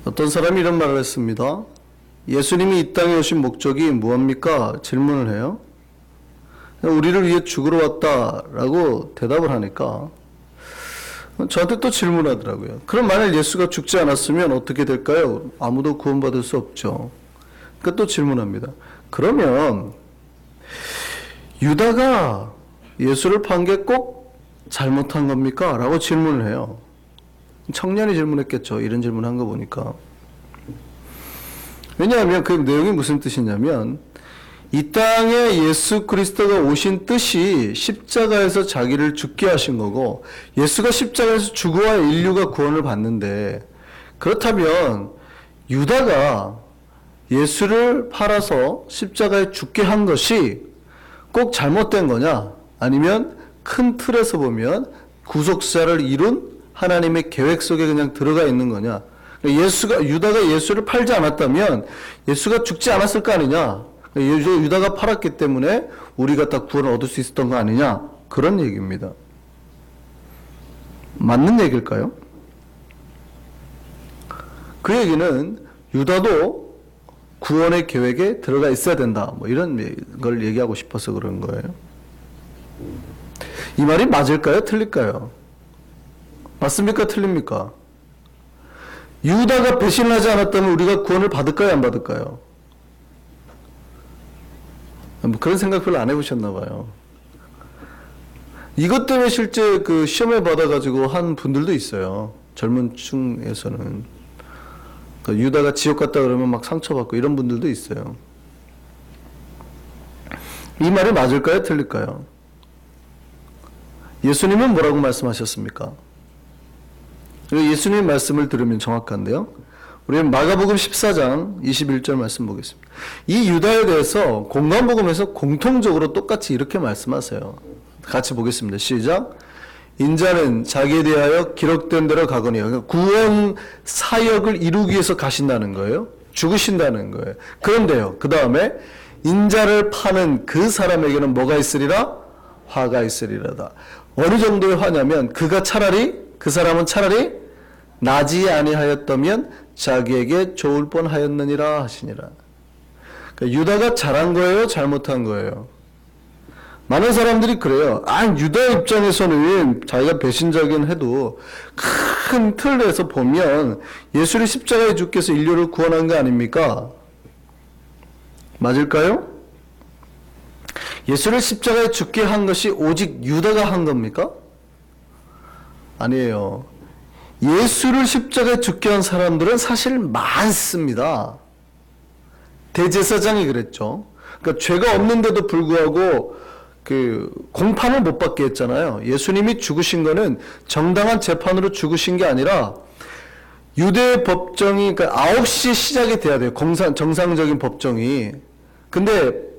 어떤 사람이 이런 말을 했습니다. 예수님이 이 땅에 오신 목적이 무엇입니까? 질문을 해요. 우리를 위해 죽으러 왔다라고 대답을 하니까 저한테 또 질문하더라고요. 그럼 만약 예수가 죽지 않았으면 어떻게 될까요? 아무도 구원받을 수 없죠. 그러니까 또 질문합니다. 그러면 유다가 예수를 판 게 꼭 잘못한 겁니까? 라고 질문을 해요. 청년이 질문했겠죠. 이런 질문한 거 보니까. 왜냐하면 그 내용이 무슨 뜻이냐면 이 땅에 예수 그리스도가 오신 뜻이 십자가에서 자기를 죽게 하신 거고 예수가 십자가에서 죽어야 인류가 구원을 받는데 그렇다면 유다가 예수를 팔아서 십자가에 죽게 한 것이 꼭 잘못된 거냐 아니면 큰 틀에서 보면 구속사를 이룬 하나님의 계획 속에 그냥 들어가 있는 거냐. 유다가 예수를 팔지 않았다면 예수가 죽지 않았을 거 아니냐. 유다가 팔았기 때문에 우리가 다 구원을 얻을 수 있었던 거 아니냐. 그런 얘기입니다. 맞는 얘기일까요? 그 얘기는 유다도 구원의 계획에 들어가 있어야 된다. 뭐 이런 걸 얘기하고 싶어서 그런 거예요. 이 말이 맞을까요? 틀릴까요? 맞습니까? 틀립니까? 유다가 배신하지 않았다면 우리가 구원을 받을까요? 안 받을까요? 뭐 그런 생각 별로 안 해보셨나 봐요. 이것 때문에 실제 그 시험을 받아가지고 한 분들도 있어요. 젊은 층에서는. 유다가 지옥 갔다 그러면 막 상처받고 이런 분들도 있어요. 이 말이 맞을까요? 틀릴까요? 예수님은 뭐라고 말씀하셨습니까? 예수님 말씀을 들으면 정확한데요. 우리는 마가복음 14장 21절 말씀 보겠습니다. 이 유다에 대해서 공관복음에서 공통적으로 똑같이 이렇게 말씀하세요. 같이 보겠습니다. 시작. 인자는 자기에 대하여 기록된 대로 가거니와. 그러니까 구원 사역을 이루기 위해서 가신다는 거예요. 죽으신다는 거예요. 그런데요. 그 다음에 인자를 파는 그 사람에게는 뭐가 있으리라? 화가 있으리라다. 어느 정도의 화냐면 그 사람은 차라리 나지 아니하였다면 자기에게 좋을 뻔하였느니라 하시니라. 그러니까 유다가 잘한 거예요? 잘못한 거예요? 많은 사람들이 그래요. 유다 입장에서는 자기가 배신자긴 해도 큰 틀에서 보면 예수를 십자가에 죽게 해서 인류를 구원한 거 아닙니까? 맞을까요? 예수를 십자가에 죽게 한 것이 오직 유다가 한 겁니까? 아니에요. 예수를 십자가에 죽게 한 사람들은 사실 많습니다. 대제사장이 그랬죠. 그러니까 죄가 없는데도 불구하고 공판을 못 받게 했잖아요. 예수님이 죽으신 거는 정당한 재판으로 죽으신 게 아니라 유대 법정이 그러니까 9시에 시작이 돼야 돼요. 정상적인 법정이. 근데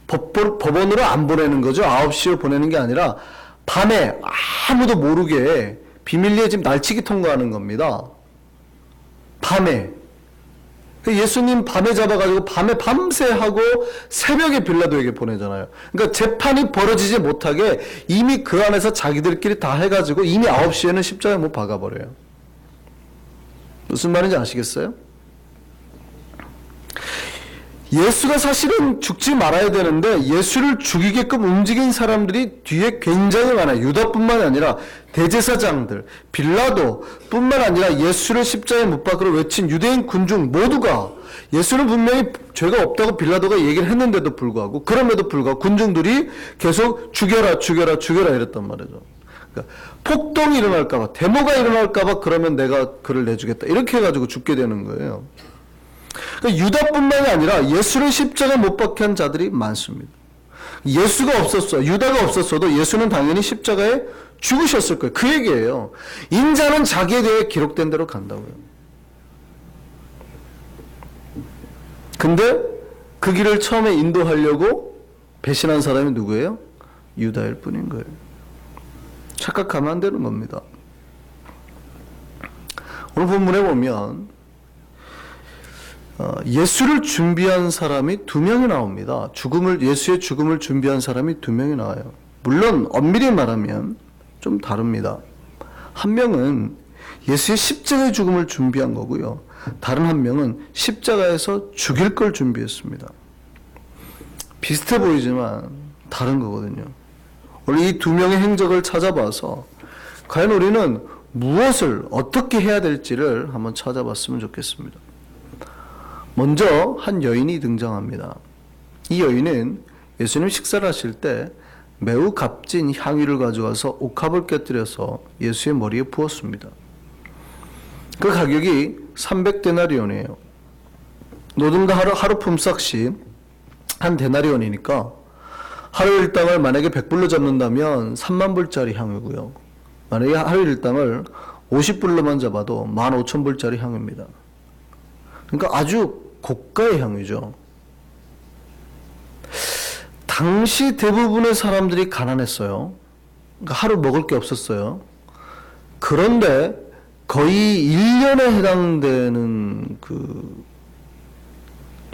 법원으로 안 보내는 거죠. 9시에 보내는 게 아니라 밤에 아무도 모르게 비밀리에 지금 날치기 통과하는 겁니다. 밤에. 예수님 밤에 잡아가지고 밤새 하고 새벽에 빌라도에게 보내잖아요. 그러니까 재판이 벌어지지 못하게 이미 그 안에서 자기들끼리 다 해가지고 이미 9시에는 십자가에 못 박아버려요. 무슨 말인지 아시겠어요? 예수가 사실은 죽지 말아야 되는데 예수를 죽이게끔 움직인 사람들이 뒤에 굉장히 많아요. 유다뿐만 아니라 대제사장들, 빌라도 뿐만 아니라 예수를 십자가에 못 박으러 외친 유대인 군중 모두가 예수는 분명히 죄가 없다고 빌라도가 얘기를 했는데도 불구하고 그럼에도 불구하고 군중들이 계속 죽여라 이랬단 말이죠. 그러니까 폭동이 일어날까봐 데모가 일어날까봐 그러면 내가 그를 내주겠다 이렇게 해가지고 죽게 되는 거예요. 그러니까 유다뿐만이 아니라 예수를 십자가에 못 박게 한 자들이 많습니다. 예수가 없었어. 유다가 없었어도 예수는 당연히 십자가에 죽으셨을 거예요. 그 얘기예요. 인자는 자기에 대해 기록된 대로 간다고요. 근데 그 길을 처음에 인도하려고 배신한 사람이 누구예요? 유다일 뿐인 거예요. 착각하면 안 되는 겁니다. 오늘 본문에 보면 예수를 준비한 사람이 2명이 나옵니다. 예수의 죽음을 준비한 사람이 2명이 나와요. 물론 엄밀히 말하면 좀 다릅니다. 한 명은 예수의 십자가의 죽음을 준비한 거고요. 다른 한 명은 십자가에서 죽일 걸 준비했습니다. 비슷해 보이지만 다른 거거든요. 우리 이 두 명의 행적을 찾아봐서 과연 우리는 무엇을 어떻게 해야 될지를 한번 찾아봤으면 좋겠습니다. 먼저 한 여인이 등장합니다. 이 여인은 예수님 식사를 하실 때 매우 값진 향유를 가져와서 옥합을 깨뜨려서 예수의 머리에 부었습니다. 그 가격이 300데나리온이에요. 노동자 하루 품삯이 한 데나리온이니까 하루 일당을 만약에 100불로 잡는다면 3만 불짜리 향유고요. 만약에 하루 일당을 50불로만 잡아도 15,000불짜리 향유입니다. 그러니까 아주 고가의 향유죠. 당시 대부분의 사람들이 가난했어요. 그러니까 하루 먹을 게 없었어요. 그런데 거의 1년에 해당되는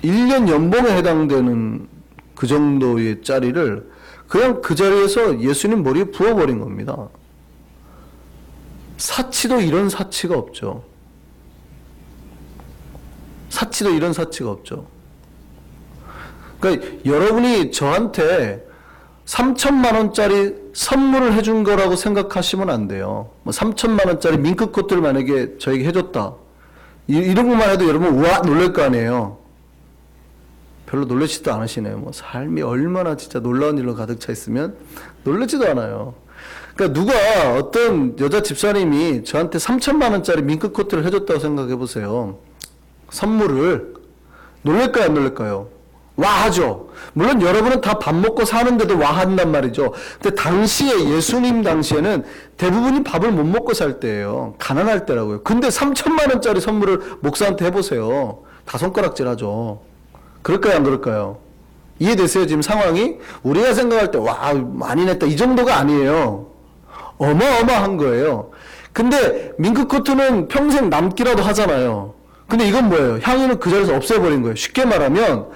1년 연봉에 해당되는 그 정도의 짜리를 그냥 그 자리에서 예수님 머리에 부어버린 겁니다. 사치도 이런 사치가 없죠. 사치도 이런 사치가 없죠. 그러니까 여러분이 저한테 3천만 원짜리 선물을 해준 거라고 생각하시면 안 돼요. 뭐 3천만 원짜리 밍크 코트를 만약에 저에게 해줬다. 이런 것만 해도 여러분 우와 놀랄 거 아니에요. 별로 놀라지도 않으시네요. 뭐 삶이 얼마나 진짜 놀라운 일로 가득 차 있으면 놀라지도 않아요. 그러니까 누가 어떤 여자 집사님이 저한테 3천만 원짜리 밍크 코트를 해줬다고 생각해 보세요. 선물을 놀랄까요, 안 놀랄까요? 와하죠. 물론 여러분은 다 밥 먹고 사는데도 와한단 말이죠. 근데 당시에 예수님 당시에는 대부분이 밥을 못 먹고 살 때예요. 가난할 때라고요. 근데 3천만 원짜리 선물을 목사한테 해보세요. 다 손가락질하죠. 그럴까요, 안 그럴까요? 이해되세요? 지금 상황이? 우리가 생각할 때 와 많이 냈다 이 정도가 아니에요. 어마어마한 거예요. 근데 밍크코트는 평생 남기라도 하잖아요. 근데 이건 뭐예요? 향유는 그 자리에서 없애버린 거예요. 쉽게 말하면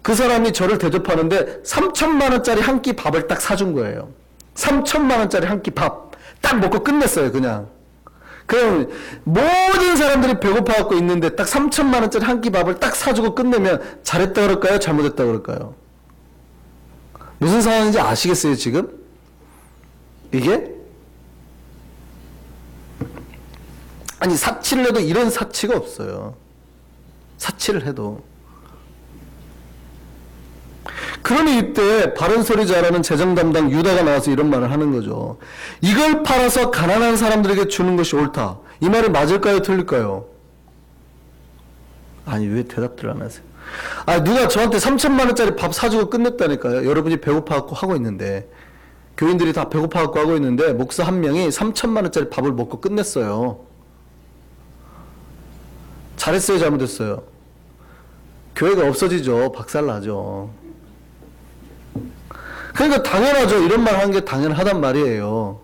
그 사람이 저를 대접하는데 3천만 원짜리 한 끼 밥을 딱 사준 거예요. 3천만 원짜리 한 끼 밥 딱 먹고 끝냈어요. 그냥. 그럼 모든 사람들이 배고파갖고 있는데 딱 3천만 원짜리 한 끼 밥을 딱 사주고 끝내면 잘했다 그럴까요? 잘못했다 그럴까요? 무슨 상황인지 아시겠어요 지금? 이게? 아니 사치를 해도 이런 사치가 없어요. 사치를 해도. 그러니 이때 바른 소리 잘하는 재정 담당 유다가 나와서 이런 말을 하는 거죠. 이걸 팔아서 가난한 사람들에게 주는 것이 옳다. 이 말이 맞을까요? 틀릴까요? 아니 왜 대답들 안 하세요? 아 누가 저한테 3천만 원짜리 밥 사주고 끝냈다니까요. 여러분이 배고파갖고 하고 있는데 교인들이 다 배고파갖고 하고 있는데 목사 한 명이 3천만 원짜리 밥을 먹고 끝냈어요. 잘했어요? 잘못했어요? 교회가 없어지죠. 박살나죠. 그러니까 당연하죠. 이런 말 하는 게 당연하단 말이에요.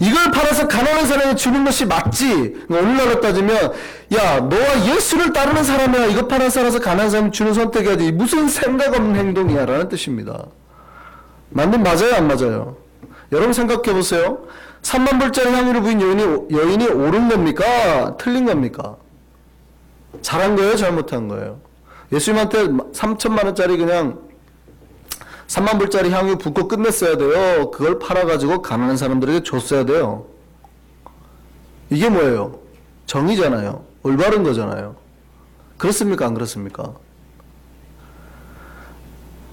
이걸 팔아서 가난한 사람에 주는 것이 맞지. 오늘날로 따지면 야 너와 예수를 따르는 사람이야. 이거 팔아서 가난한 사람에 주는 선택해야지. 무슨 생각 없는 행동이야 라는 뜻입니다. 맞아요? 안 맞아요? 여러분 생각해 보세요. 3만 불짜리 향유를 부인 여인이 옳은 겁니까? 틀린 겁니까? 잘한 거예요? 잘못한 거예요? 예수님한테 3천만 원짜리 그냥 3만 불짜리 향유 붓고 끝냈어야 돼요. 그걸 팔아가지고 가난한 사람들에게 줬어야 돼요. 이게 뭐예요? 정의잖아요. 올바른 거잖아요. 그렇습니까? 안 그렇습니까?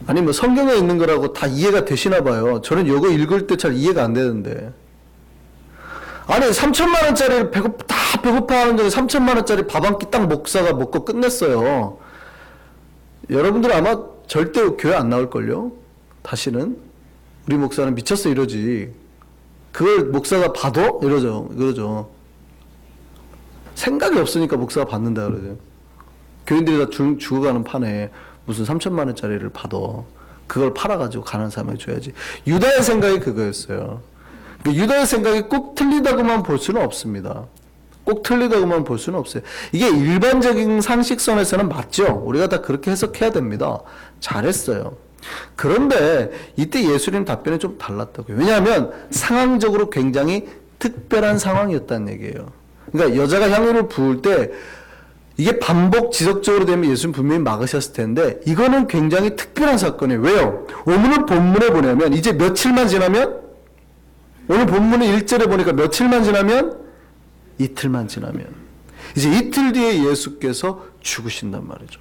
아니 뭐 성경에 있는 거라고 다 이해가 되시나 봐요. 저는 이거 읽을 때 잘 이해가 안 되는데. 아니 3천만 원짜리를 다 배고파하는 중에 3천만 원짜리 밥 한 끼 딱 목사가 먹고 끝냈어요. 여러분들 아마 절대 교회 안 나올걸요? 다시는. 우리 목사는 미쳤어 이러지. 그걸 목사가 봐도? 이러죠. 생각이 없으니까 목사가 받는다 그러죠. 교인들이 다 죽어가는 판에 무슨 3천만 원짜리를 봐도 그걸 팔아가지고 가난한 사람에게 줘야지. 유다의 생각이 그거였어요. 유다의 생각이 꼭 틀리다고만 볼 수는 없습니다. 꼭 틀리다고만 볼 수는 없어요. 이게 일반적인 상식선에서는 맞죠. 우리가 다 그렇게 해석해야 됩니다. 잘했어요. 그런데 이때 예수님 답변이 좀 달랐다고요. 왜냐하면 상황적으로 굉장히 특별한 상황이었다는 얘기예요. 그러니까 여자가 향유를 부을 때 이게 반복 지속적으로 되면 예수님 분명히 막으셨을 텐데 이거는 굉장히 특별한 사건이에요. 왜요? 오늘 본문에 보냐면 이제 며칠만 지나면 오늘 본문의 1절에 보니까 며칠만 지나면 이틀만 지나면 이제 이틀 뒤에 예수께서 죽으신단 말이죠.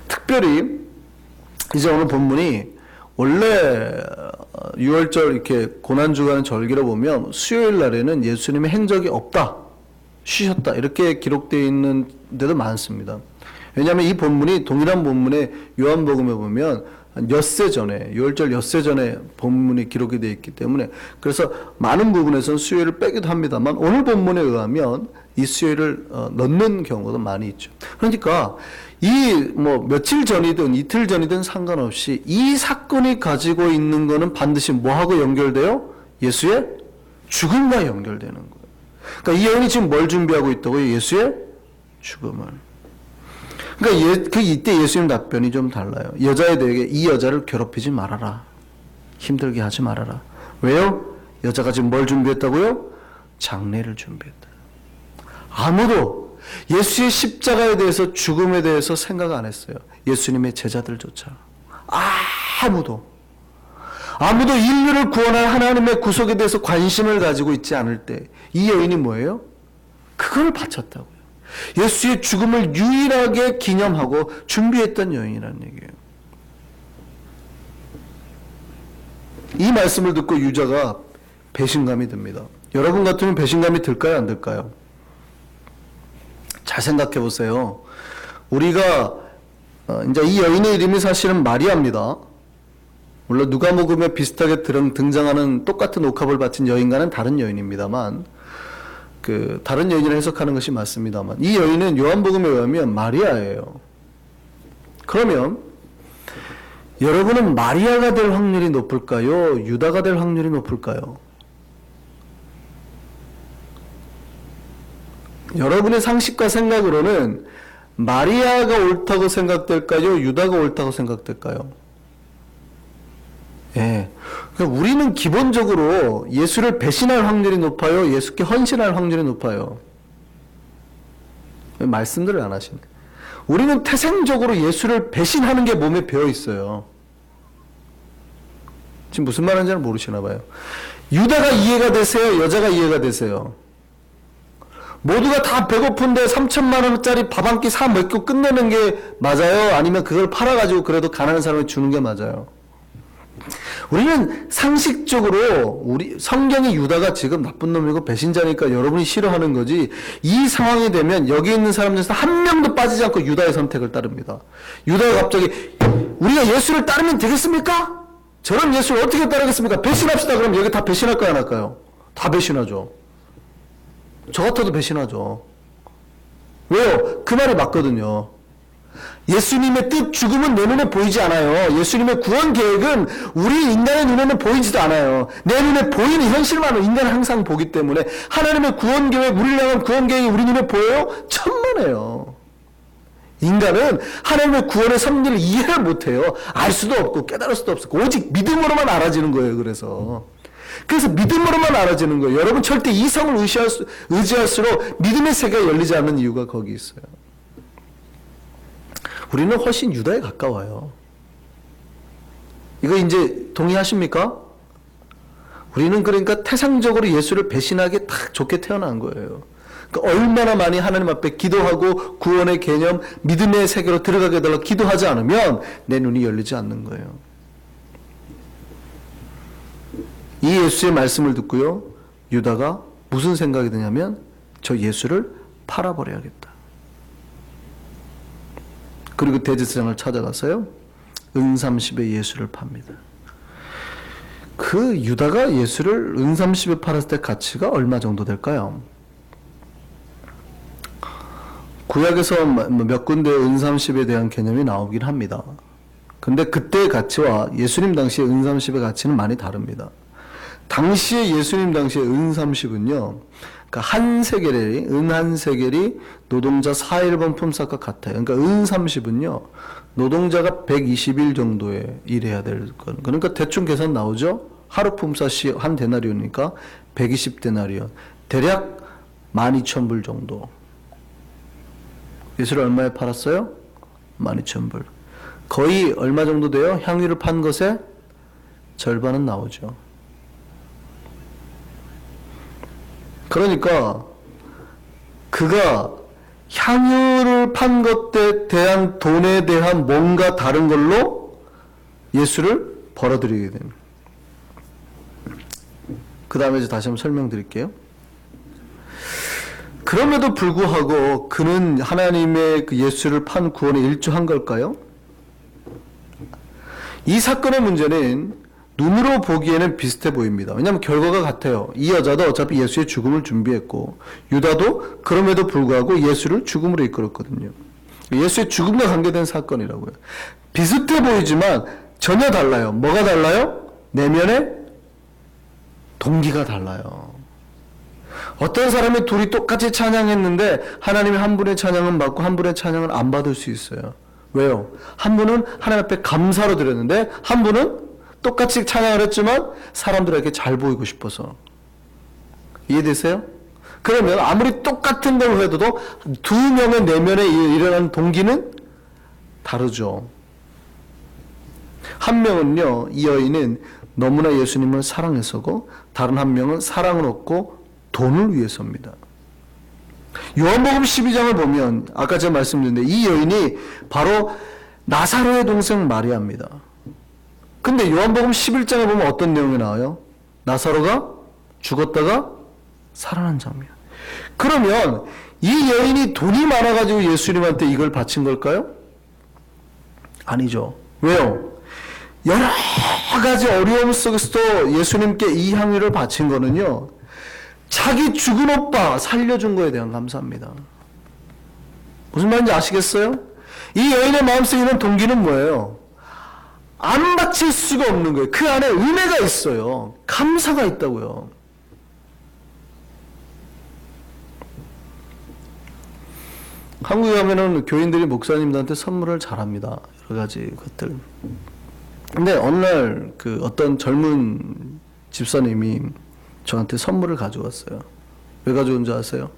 특별히 이제 오늘 본문이 원래 6월절 이렇게 고난주간 절기로 보면 수요일 날에는 예수님의 행적이 없다, 쉬셨다 이렇게 기록되어 있는 데도 많습니다. 왜냐하면 이 본문이 동일한 본문에 요한복음에 보면 한 엿새 전에 6월절 엿새 전에 본문이 기록이 되어 있기 때문에 그래서 많은 부분에서는 수요일을 빼기도 합니다만 오늘 본문에 의하면 이 수요일을 넣는 경우도 많이 있죠. 그러니까 이 뭐 며칠 전이든 이틀 전이든 상관없이 이 사건이 가지고 있는 거는 반드시 뭐하고 연결돼요? 예수의 죽음과 연결되는 거예요. 그러니까 이 여인이 지금 뭘 준비하고 있다고요? 예수의 죽음을. 그러니까 이때 예수님 답변이 좀 달라요. 여자애들에게 이 여자를 괴롭히지 말아라. 힘들게 하지 말아라. 왜요? 여자가 지금 뭘 준비했다고요? 장례를 준비했다. 아무도 예수의 십자가에 대해서 죽음에 대해서 생각 안 했어요. 예수님의 제자들조차. 아무도 인류를 구원할 하나님의 구속에 대해서 관심을 가지고 있지 않을 때 이 여인이 뭐예요? 그걸 바쳤다고요. 예수의 죽음을 유일하게 기념하고 준비했던 여인이라는 얘기예요. 이 말씀을 듣고 유다가 배신감이 듭니다. 여러분 같으면 배신감이 들까요? 안 들까요? 잘 생각해 보세요. 우리가 이제 이 여인의 이름이 사실은 마리아입니다. 물론 누가복음에 비슷하게 등장하는 똑같은 옥합을 바친 여인과는 다른 여인입니다만 다른 여인을 해석하는 것이 맞습니다만 이 여인은 요한복음에 의하면 마리아예요. 그러면 여러분은 마리아가 될 확률이 높을까요? 유다가 될 확률이 높을까요? 여러분의 상식과 생각으로는 마리아가 옳다고 생각될까요? 유다가 옳다고 생각될까요? 예. 그러니까 우리는 기본적으로 예수를 배신할 확률이 높아요? 예수께 헌신할 확률이 높아요? 말씀들을 안 하시네. 우리는 태생적으로 예수를 배신하는 게 몸에 배어 있어요. 지금 무슨 말하는지 모르시나 봐요. 유다가 이해가 되세요? 여자가 이해가 되세요? 모두가 다 배고픈데 3천만 원짜리 밥 한 끼 사 먹고 끝내는 게 맞아요? 아니면 그걸 팔아가지고 그래도 가난한 사람에 주는 게 맞아요? 우리는 상식적으로 성경의 유다가 지금 나쁜 놈이고 배신자니까 여러분이 싫어하는 거지 이 상황이 되면 여기 있는 사람 중에서 한 명도 빠지지 않고 유다의 선택을 따릅니다. 유다가 갑자기 우리가 예수를 따르면 되겠습니까? 저런 예수를 어떻게 따르겠습니까? 배신합시다. 그럼 여기 다 배신할까요? 안 할까요? 다 배신하죠. 저 같아도 배신하죠. 왜요? 그 말이 맞거든요. 예수님의 뜻, 죽음은 내 눈에 보이지 않아요. 예수님의 구원 계획은 우리 인간의 눈에는 보이지도 않아요. 내 눈에 보이는 현실만은 인간은 항상 보기 때문에 하나님의 구원 계획, 우리를 향한 구원 계획이 우리 눈에 보여요? 천만에요. 인간은 하나님의 구원의 섭리를 이해를 못해요. 알 수도 없고 깨달을 수도 없고 오직 믿음으로만 알아지는 거예요. 그래서 믿음으로만 알아지는 거예요. 여러분 절대 이성을 의지할수록 믿음의 세계가 열리지 않는 이유가 거기 있어요. 우리는 훨씬 유다에 가까워요. 이거 이제 동의하십니까? 우리는 그러니까 태상적으로 예수를 배신하게 딱 좋게 태어난 거예요. 그러니까 얼마나 많이 하나님 앞에 기도하고 구원의 개념, 믿음의 세계로 들어가게 해달라고 기도하지 않으면 내 눈이 열리지 않는 거예요. 이 예수의 말씀을 듣고요, 유다가 무슨 생각이 드냐면 저 예수를 팔아버려야겠다. 그리고 대제사장을 찾아가서요, 은30에 예수를 팝니다. 그 유다가 예수를 은30에 팔았을 때 가치가 얼마 정도 될까요? 구약에서 몇 군데 은30에 대한 개념이 나오긴 합니다. 근데 그때의 가치와 예수님 당시의 은30의 가치는 많이 다릅니다. 당시에 예수님 당시의 은30은요, 그러니까 한 세겔이, 은 한 세겔이 노동자 4일분 품삯과 같아요. 그러니까 은 30은요, 노동자가 120일 정도에 일해야 될 거. 그러니까 대충 계산 나오죠? 하루 품삯이 한 데나리온이니까 120데나리온. 대략 12,000불 정도. 예수를 얼마에 팔았어요? 12,000불. 거의 얼마 정도 돼요? 향유를 판 것의 절반은 나오죠. 그러니까 그가 향유를 판 것에 대한 돈에 대한 뭔가 다른 걸로 예수를 벌어들이게 됩니다. 그 다음에 다시 한번 설명드릴게요. 그럼에도 불구하고 그는 하나님의 그 예수를 판 구원에 일조한 걸까요? 이 사건의 문제는 눈으로 보기에는 비슷해 보입니다. 왜냐하면 결과가 같아요. 이 여자도 어차피 예수의 죽음을 준비했고 유다도 그럼에도 불구하고 예수를 죽음으로 이끌었거든요. 예수의 죽음과 관계된 사건이라고요. 비슷해 보이지만 전혀 달라요. 뭐가 달라요? 내면의 동기가 달라요. 어떤 사람이 둘이 똑같이 찬양했는데 하나님의 한 분의 찬양은 받고 한 분의 찬양은 안 받을 수 있어요. 왜요? 한 분은 하나님 앞에 감사로 드렸는데 한 분은 똑같이 찬양을 했지만 사람들에게 잘 보이고 싶어서. 이해되세요? 그러면 아무리 똑같은 걸 해도 두 명의 내면에 일어나는 동기는 다르죠. 한 명은요, 이 여인은 너무나 예수님을 사랑해서고 다른 한 명은 사랑을 얻고 돈을 위해서입니다. 요한복음 12장을 보면 아까 제가 말씀드렸는데 이 여인이 바로 나사로의 동생 마리아입니다. 근데 요한복음 11장에 보면 어떤 내용이 나와요? 나사로가 죽었다가 살아난 장면. 그러면 이 여인이 돈이 많아가지고 예수님한테 이걸 바친 걸까요? 아니죠. 왜요? 여러 가지 어려움 속에서도 예수님께 이 향유를 바친 거는요, 자기 죽은 오빠 살려준 거에 대한 감사합니다. 무슨 말인지 아시겠어요? 이 여인의 마음속에 있는 동기는 뭐예요? 안 바칠 수가 없는 거예요. 그 안에 은혜가 있어요. 감사가 있다고요. 한국에 가면은 교인들이 목사님들한테 선물을 잘합니다. 여러 가지 것들. 근데 어느 날 그 어떤 젊은 집사님이 저한테 선물을 가져왔어요. 왜 가져온 줄 아세요?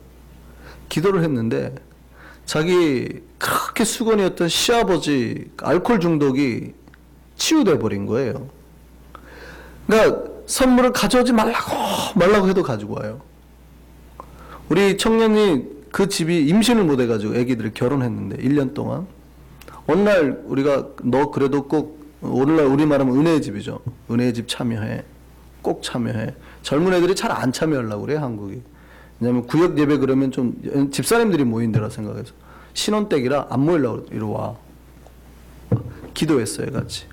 기도를 했는데 자기 그렇게 수건이었던 시아버지 알코올 중독이 치유돼 버린 거예요. 그러니까 선물을 가져오지 말라고 해도 가지고 와요. 우리 청년이 그 집이 임신을 못 해가지고 애기들이 결혼했는데 1년 동안 어느 날 우리가 너 그래도 꼭 오늘날 우리 말하면 은혜의 집이죠. 은혜의 집 참여해. 꼭 참여해. 젊은 애들이 잘 안 참여하려고 그래 한국이. 왜냐면 구역 예배 그러면 좀 집사님들이 모인 데라 생각해서 신혼댁이라 안 모이려고 이리 와. 기도했어요 같이.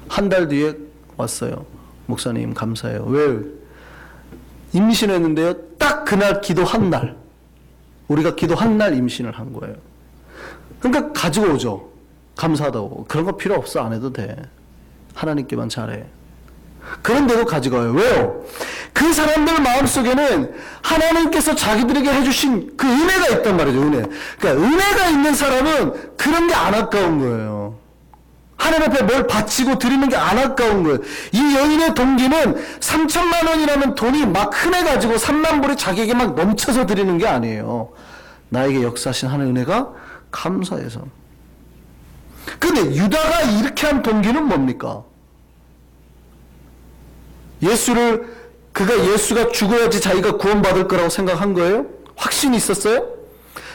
한 달 뒤에 왔어요. 목사님 감사해요. 왜? 임신했는데요. 딱 그날 기도한 날. 우리가 기도한 날 임신을 한 거예요. 그러니까 가지고 오죠. 감사하다고. 그런 거 필요 없어. 안 해도 돼. 하나님께만 잘해. 그런데도 가져가요. 왜요? 그 사람들 마음속에는 하나님께서 자기들에게 해주신 그 은혜가 있단 말이죠. 은혜. 그러니까 은혜가 있는 사람은 그런 게 안 아까운 거예요. 하나님 앞에 뭘 바치고 드리는 게 안 아까운 거예요. 이 여인의 동기는 3천만 원이라는 돈이 막 흔해가지고 3만 불이 자기에게 막 넘쳐서 드리는 게 아니에요. 나에게 역사하신 하나님의 은혜가 감사해서. 근데 유다가 이렇게 한 동기는 뭡니까? 그가 예수가 죽어야지 자기가 구원받을 거라고 생각한 거예요? 확신이 있었어요?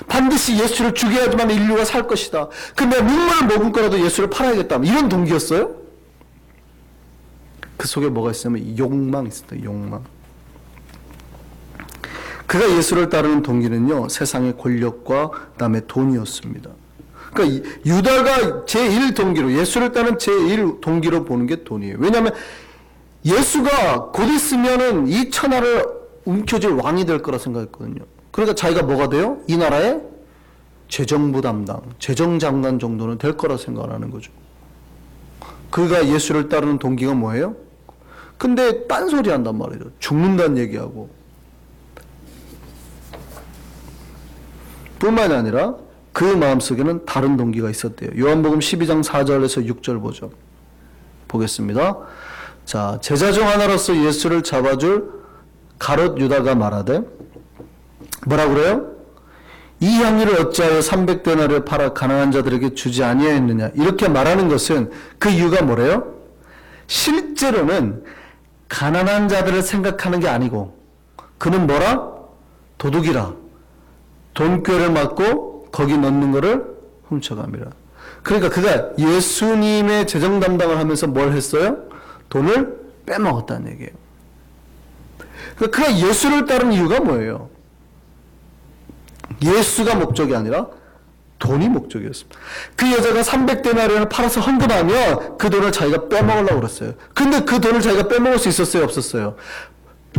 반드시 예수를 죽여야지만 인류가 살 것이다. 근데 눈물을 머금 거라도 예수를 팔아야겠다. 이런 동기였어요? 그 속에 뭐가 있으면 욕망이 있었다. 욕망. 그가 예수를 따르는 동기는요, 세상의 권력과 그다음에 돈이었습니다. 그러니까 유다가 제1동기로, 예수를 따르는 제1동기로 보는 게 돈이에요. 왜냐하면 예수가 곧 있으면은 이 천하를 움켜쥘 왕이 될 거라 생각했거든요. 그러니까 자기가 뭐가 돼요? 이 나라의 재정부 담당, 재정장관 정도는 될 거라 생각하는 거죠. 그가 예수를 따르는 동기가 뭐예요? 근데 딴소리 한단 말이죠. 죽는다는 얘기하고. 뿐만이 아니라 그 마음속에는 다른 동기가 있었대요. 요한복음 12장 4절에서 6절 보죠. 보겠습니다. 자, 제자 중 하나로서 예수를 잡아줄 가롯 유다가 말하되 뭐라 그래요? 이 향유를 어찌하여 300데나리를 팔아 가난한 자들에게 주지 아니하였느냐. 이렇게 말하는 것은 그 이유가 뭐래요? 실제로는 가난한 자들을 생각하는 게 아니고 그는 뭐라? 도둑이라. 돈꾀를 맞고 거기 넣는 거를 훔쳐갑니다. 그러니까 그가 예수님의 재정 담당을 하면서 뭘 했어요? 돈을 빼먹었다는 얘기예요. 그러니까 그가 예수를 따른 이유가 뭐예요? 예수가 목적이 아니라 돈이 목적이었습니다. 그 여자가 300데나리온을 팔아서 헌금하면 그 돈을 자기가 빼먹으려고 그랬어요. 근데 그 돈을 자기가 빼먹을 수 있었어요? 없었어요?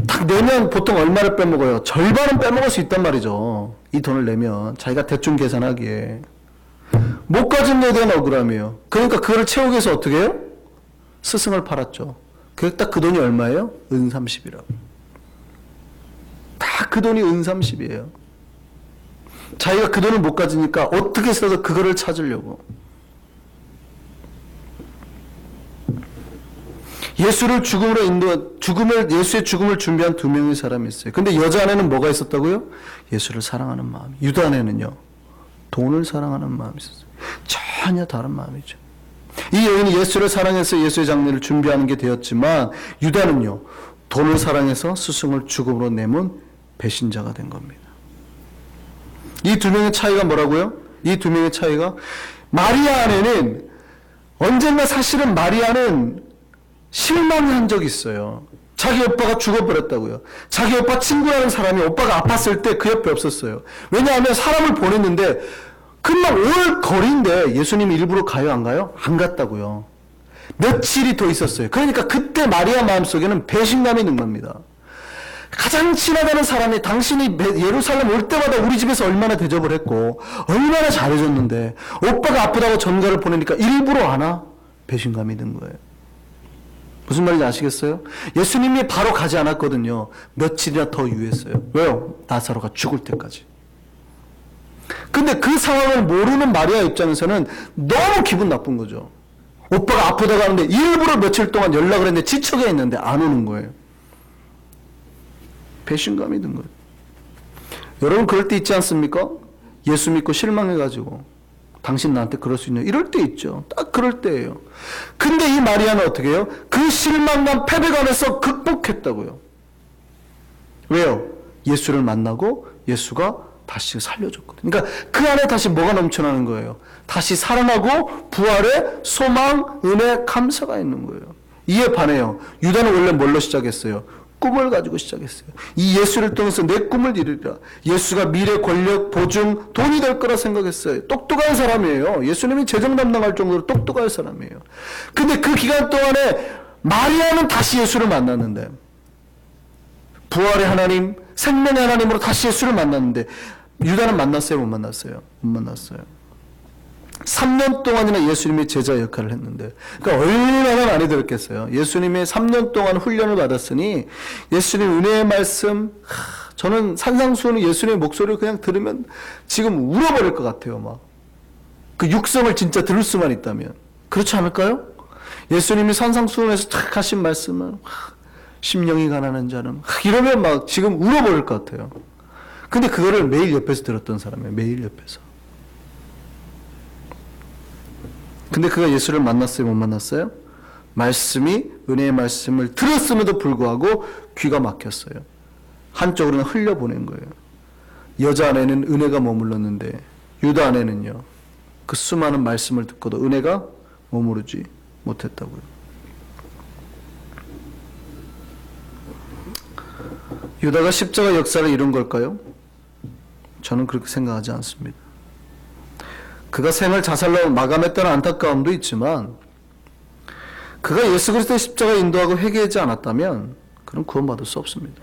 딱 내면 보통 얼마를 빼먹어요? 절반은 빼먹을 수 있단 말이죠. 이 돈을 내면 자기가 대충 계산하기에. 못 가진 데에 대한 억울함이에요. 그러니까 그거를 채우기 위해서 어떻게 해요? 스승을 팔았죠. 그게 딱 그 돈이 얼마예요? 은 30이라고. 다 그 돈이 은 30이에요. 자기가 그 돈을 못 가지니까 어떻게 해서든 그거를 찾으려고. 예수의 죽음을 준비한 두 명의 사람이 있어요. 근데 여자 안에는 뭐가 있었다고요? 예수를 사랑하는 마음. 유다 안에는요, 돈을 사랑하는 마음이 있었어요. 전혀 다른 마음이죠. 이 여인이 예수를 사랑해서 예수의 장례를 준비하는 게 되었지만 유다는요, 돈을 사랑해서 스승을 죽음으로 내몬 배신자가 된 겁니다. 이 두 명의 차이가 뭐라고요? 이 두 명의 차이가 마리아 안에는 언젠가 사실은 마리아는 실망한 적이 있어요. 자기 오빠가 죽어버렸다고요. 자기 오빠 친구라는 사람이 오빠가 아팠을 때 그 옆에 없었어요. 왜냐하면 사람을 보냈는데 금방 올 거리인데 예수님이 일부러 가요 안 가요? 안 갔다고요. 며칠이 더 있었어요. 그러니까 그때 마리아 마음속에는 배신감이 있는 겁니다. 가장 친하다는 사람이 당신이 예루살렘 올 때마다 우리 집에서 얼마나 대접을 했고 얼마나 잘해줬는데 오빠가 아프다고 전가를 보내니까 일부러 안 와? 배신감이 든 거예요. 무슨 말인지 아시겠어요? 예수님이 바로 가지 않았거든요. 며칠이나 더 유했어요. 왜요? 나사로가 죽을 때까지. 근데 그 상황을 모르는 마리아 입장에서는 너무 기분 나쁜 거죠. 오빠가 아프다고 하는데 일부러 며칠 동안 연락을 했는데 지쳐게 했는데 안 오는 거예요. 배신감이 든 거예요. 여러분 그럴 때 있지 않습니까? 예수 믿고 실망해가지고 당신 나한테 그럴 수 있냐? 이럴 때 있죠. 딱 그럴 때예요. 근데 이 마리아는 어떻게 해요? 그 실망감, 패배감에서 극복했다고요. 왜요? 예수를 만나고 예수가 다시 살려줬거든요. 그러니까 그 안에 다시 뭐가 넘쳐나는 거예요? 다시 살아나고 부활의 소망, 은혜, 감사가 있는 거예요. 이에 반해요. 유다는 원래 뭘로 시작했어요? 꿈을 가지고 시작했어요. 이 예수를 통해서 내 꿈을 이루리라. 예수가 미래, 권력, 보증, 돈이 될 거라 생각했어요. 똑똑한 사람이에요. 예수님이 재정 담당할 정도로 똑똑한 사람이에요. 근데 그 기간 동안에 마리아는 다시 예수를 만났는데 부활의 하나님, 생명의 하나님으로 다시 예수를 만났는데 유다는 만났어요? 못 만났어요? 못 만났어요. 3년 동안이나 예수님의 제자 역할을 했는데 그러니까 얼마나 많이 들었겠어요. 예수님의 3년 동안 훈련을 받았으니 예수님 은혜의 말씀, 저는 산상수훈은 예수님의 목소리를 그냥 들으면 지금 울어버릴 것 같아요. 막 그 육성을 진짜 들을 수만 있다면. 그렇지 않을까요? 예수님이 산상수훈에서 탁 하신 말씀은 심령이 가난한 자는 이러면 막 지금 울어버릴 것 같아요. 근데 그거를 매일 옆에서 들었던 사람이에요. 매일 옆에서. 근데 그가 예수를 만났어요? 못 만났어요? 말씀이, 은혜의 말씀을 들었음에도 불구하고 귀가 막혔어요. 한쪽으로는 흘려보낸 거예요. 여자 안에는 은혜가 머물렀는데 유다 안에는요, 그 수많은 말씀을 듣고도 은혜가 머무르지 못했다고요. 유다가 십자가 역사를 이룬 걸까요? 저는 그렇게 생각하지 않습니다. 그가 생을 자살로 마감했다는 안타까움도 있지만 그가 예수 그리스도의 십자가 인도하고 회개하지 않았다면 그는 구원받을 수 없습니다.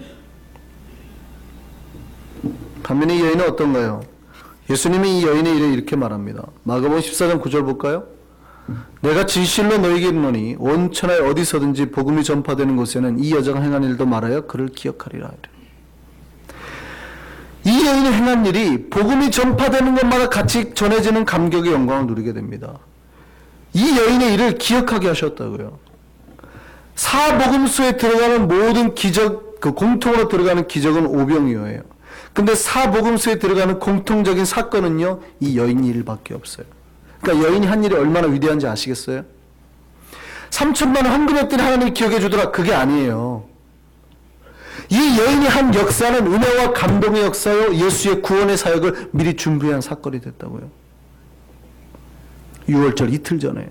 반면에 이 여인은 어떤가요? 예수님이 이 여인의 일에 이렇게 말합니다. 마가복음 14장 9절 볼까요? 내가 진실로 너희에게 이르노니 온 천하에 어디서든지 복음이 전파되는 곳에는 이 여자가 행한 일도 말하여 그를 기억하리라. 이 여인이 행한 일이 복음이 전파되는 것마다 같이 전해지는 감격의 영광을 누리게 됩니다. 이 여인의 일을 기억하게 하셨다고요. 사복음서에 들어가는 모든 기적, 그 공통으로 들어가는 기적은 오병이어예요. 근데 사복음서에 들어가는 공통적인 사건은요, 이 여인의 일밖에 없어요. 그러니까 여인이 한 일이 얼마나 위대한지 아시겠어요? 3천만 원 헌금했더니 하나님이 기억해 주더라. 그게 아니에요. 이 여인이 한 역사는 은혜와 감동의 역사요, 예수의 구원의 사역을 미리 준비한 사건이 됐다고요. 6월절 이틀 전에.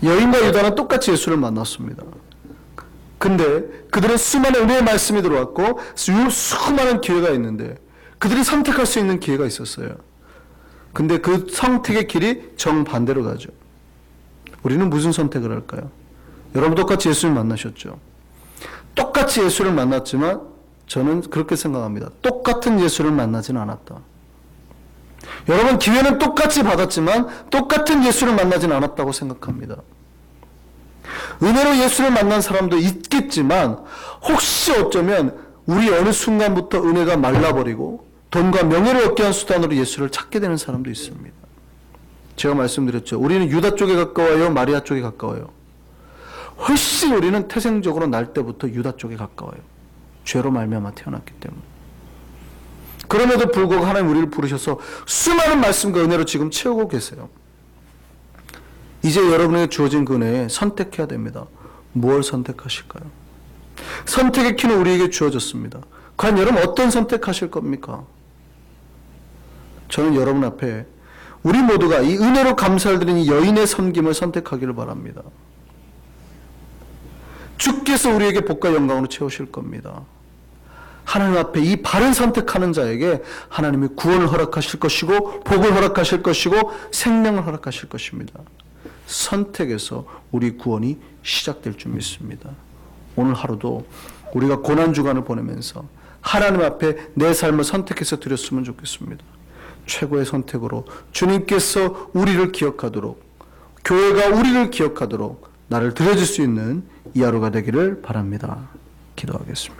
여인과 유다는 똑같이 예수를 만났습니다. 근데 그들은 수많은 은혜의 말씀이 들어왔고 수많은 기회가 있는데 그들이 선택할 수 있는 기회가 있었어요. 근데 그 선택의 길이 정반대로 가죠. 우리는 무슨 선택을 할까요? 여러분 똑같이 예수를 만나셨죠? 똑같이 예수를 만났지만 저는 그렇게 생각합니다. 똑같은 예수를 만나지는 않았다. 여러분 기회는 똑같이 받았지만 똑같은 예수를 만나지는 않았다고 생각합니다. 은혜로 예수를 만난 사람도 있겠지만 혹시 어쩌면 우리 어느 순간부터 은혜가 말라버리고 돈과 명예를 얻게 한 수단으로 예수를 찾게 되는 사람도 있습니다. 제가 말씀드렸죠. 우리는 유다 쪽에 가까워요? 마리아 쪽에 가까워요? 훨씬 우리는 태생적으로 날 때부터 유다 쪽에 가까워요. 죄로 말미암아 태어났기 때문에. 그럼에도 불구하고 하나님 우리를 부르셔서 수많은 말씀과 은혜로 지금 채우고 계세요. 이제 여러분에게 주어진 그 은혜에 선택해야 됩니다. 무엇을 선택하실까요? 선택의 키는 우리에게 주어졌습니다. 과연 여러분 어떤 선택하실 겁니까? 저는 여러분 앞에 우리 모두가 이 은혜로 감사를 드리는 여인의 섬김을 선택하기를 바랍니다. 주께서 우리에게 복과 영광으로 채우실 겁니다. 하나님 앞에 이 바른 선택하는 자에게 하나님이 구원을 허락하실 것이고 복을 허락하실 것이고 생명을 허락하실 것입니다. 선택에서 우리 구원이 시작될 줄 믿습니다. 오늘 하루도 우리가 고난주간을 보내면서 하나님 앞에 내 삶을 선택해서 드렸으면 좋겠습니다. 최고의 선택으로 주님께서 우리를 기억하도록, 교회가 우리를 기억하도록 나를 드려줄 수 있는 이 하루가 되기를 바랍니다. 기도하겠습니다.